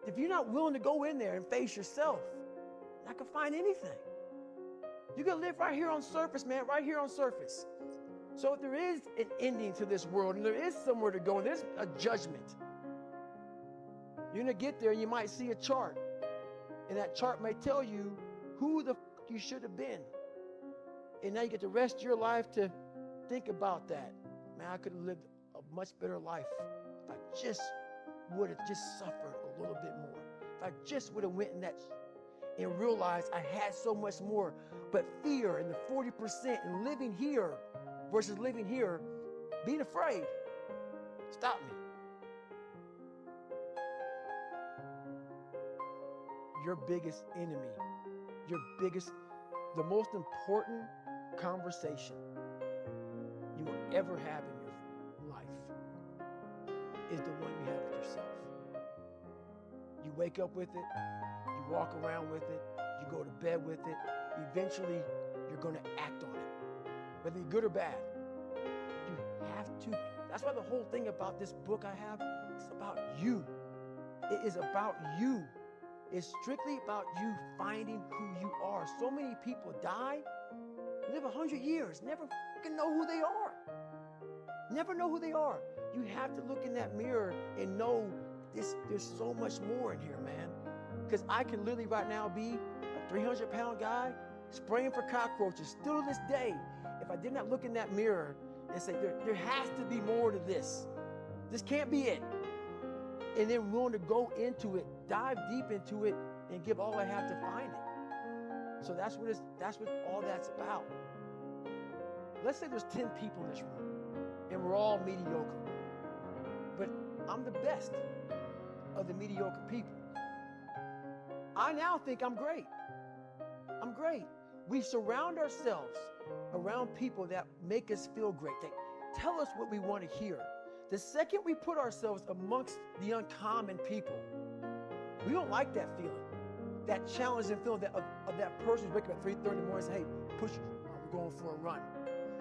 If you're not willing to go in there and face yourself, you're not gonna find anything. You're gonna live right here on surface, man, right here on surface. So if there is an ending to this world and there is somewhere to go and there's a judgment, you're gonna get there and you might see a chart. And that chart may tell you who the you should have been. And now you get the rest of your life to think about that. Man, I could have lived a much better life if I just would have just suffered a little bit more. If I just would have went in that and realized I had so much more. But fear and the 40% and living here versus living here, being afraid, stop me. Your biggest enemy, the most important conversation you will ever have in your life is the one you have with yourself. You wake up with it, you walk around with it, you go to bed with it, eventually you're gonna act on it, whether you're good or bad. You have to. That's why the whole thing about this book I have, it's about you. It is about you. It's strictly about you finding who you are. So many people die, live 100 years, never fucking know who they are. Never know who they are. You have to look in that mirror and know there's so much more in here, man. Because I can literally right now be a 300-pound guy spraying for cockroaches still to this day if I did not look in that mirror and say, there has to be more to this. This can't be it. And then willing to go into it, dive deep into it, and give all I have to find it. So that's what all that's about. Let's say there's 10 people in this room, and we're all mediocre. But I'm the best of the mediocre people. I now think I'm great. I'm great. We surround ourselves around people that make us feel great, that tell us what we want to hear. The second we put ourselves amongst the uncommon people, we don't like that feeling, that challenging feeling of that person who's waking up at 3:30 in the morning and say, hey, push it, we're going for a run.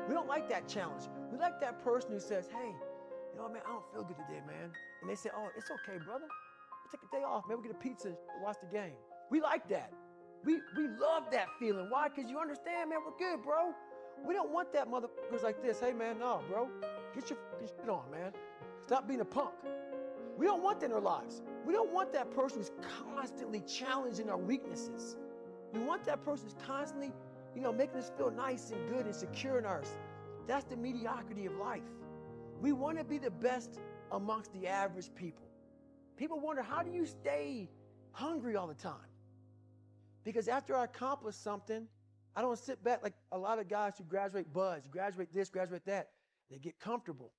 We don't like that challenge. We like that person who says, hey, you know what, man, I don't feel good today, man. And they say, oh, it's okay, brother. We'll take a day off, man. We'll get a pizza and watch the game. We like that. We love that feeling. Why? Because you understand, man, we're good, bro. We don't want that motherfuckers like this. Hey, man, no, bro. Get your shit on, man. Stop being a punk. We don't want that in our lives. We don't want that person who's constantly challenging our weaknesses. We want that person who's constantly, making us feel nice and good and secure in ours. That's the mediocrity of life. We want to be the best amongst the average people. People wonder, how do you stay hungry all the time? Because after I accomplish something, I don't sit back like a lot of guys who graduate buds, graduate this, graduate that. They get comfortable.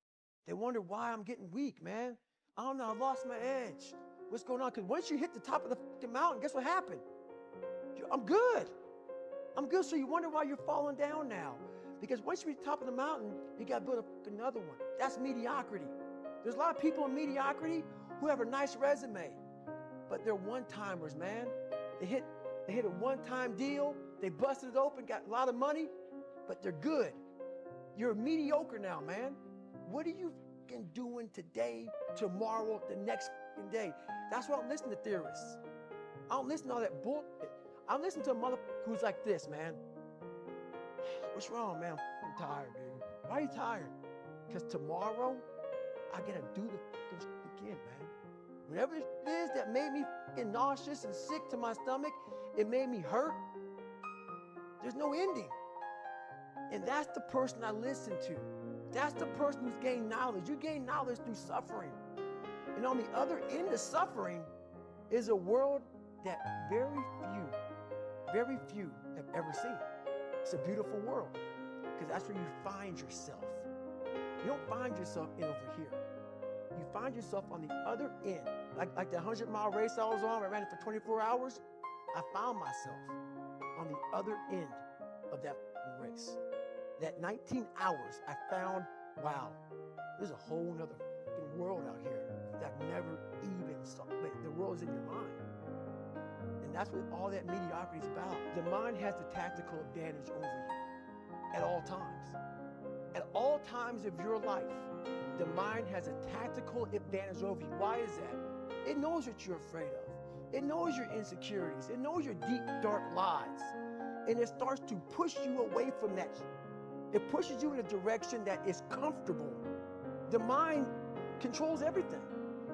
They wonder why I'm getting weak, man. I don't know, I lost my edge. What's going on? Because once you hit the top of the fucking mountain, guess what happened? I'm good. I'm good. So you wonder why you're falling down now. Because once you reach the top of the mountain, you got to build another one. That's mediocrity. There's a lot of people in mediocrity who have a nice resume, but they're one-timers, man. They hit a one-time deal. They busted it open, got a lot of money, but they're good. You're mediocre now, man. What are you fucking doing today, tomorrow, the next fucking day? That's why I don't listen to theorists. I don't listen to all that bullshit. I listen to a motherfucker who's like this, man. What's wrong, man? I'm tired, dude. Why are you tired? Because tomorrow, I gotta do the fucking shit again, man. Whatever it is that made me fucking nauseous and sick to my stomach, it made me hurt. There's no ending. And that's the person I listen to. That's the person who's gained knowledge. You gain knowledge through suffering. And on the other end of suffering is a world that very few have ever seen. It's a beautiful world because that's where you find yourself. You don't find yourself over here. You find yourself on the other end. Like the 100-mile race I was on, I ran it for 24 hours. I found myself on the other end of that race. That 19 hours, I found, wow, there's a whole nother world out here that I've never even saw. But the world is in your mind. And that's what all that mediocrity is about. The mind has the tactical advantage over you at all times. At all times of your life, the mind has a tactical advantage over you. Why is that? It knows what you're afraid of. It knows your insecurities. It knows your deep, dark lies. And it starts to push you away from that. It pushes you in a direction that is comfortable. The mind controls everything.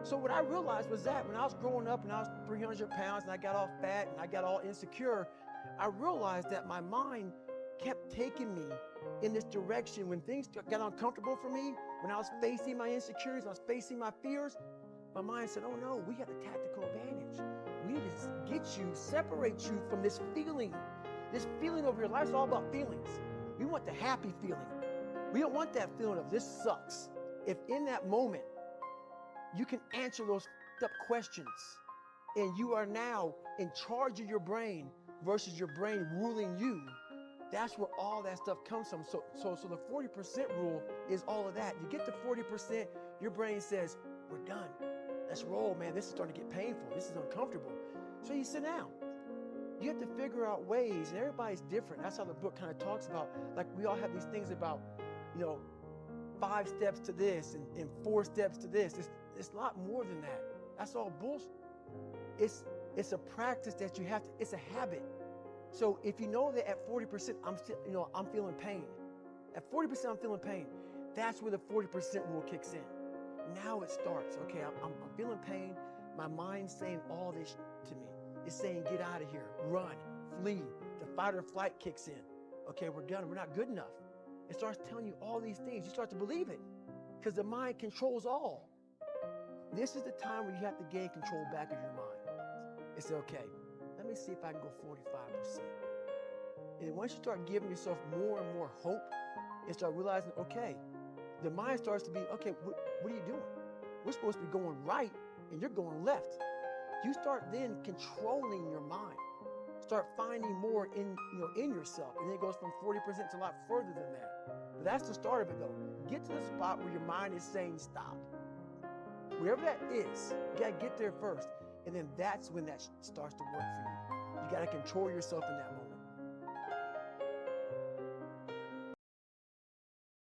So what I realized was that when I was growing up and I was 300 pounds and I got all fat and I got all insecure, I realized that my mind kept taking me in this direction. When things got uncomfortable for me, when I was facing my insecurities, I was facing my fears, my mind said, oh no, we got the tactical advantage. We need to get you, separate you from this feeling. This feeling of your life is all about feelings. We want the happy feeling. We don't want that feeling of this sucks. If in that moment, you can answer those questions and you are now in charge of your brain versus your brain ruling you, that's where all that stuff comes from. So the 40% rule is all of that. You get to 40%, your brain says, we're done. Let's roll, man. This is starting to get painful. This is uncomfortable. So you sit down. You have to figure out ways, and everybody's different. That's how the book kind of talks about, like we all have these things about, 5 steps to this and 4 steps to this. It's a lot more than that. That's all bullshit. It's a practice that you have to, it's a habit. So if you know that at 40%, I'm feeling pain. At 40%, I'm feeling pain. That's where the 40% rule kicks in. Now it starts. Okay, I'm feeling pain. My mind's saying all this to me. It's saying, get out of here, run, flee. The fight or flight kicks in. Okay, we're done. We're not good enough. It starts telling you all these things. You start to believe it because the mind controls all. This is the time where you have to gain control back of your mind. It's okay. Let me see if I can go 45%. And once you start giving yourself more and more hope and start realizing, okay, the mind starts to be, okay, what are you doing? We're supposed to be going right and you're going left. You start then controlling your mind. Start finding more in yourself. And then it goes from 40% to a lot further than that. But that's the start of it though. Get to the spot where your mind is saying stop. Wherever that is, you gotta get there first. And then that's when that starts to work for you. You gotta control yourself in that moment.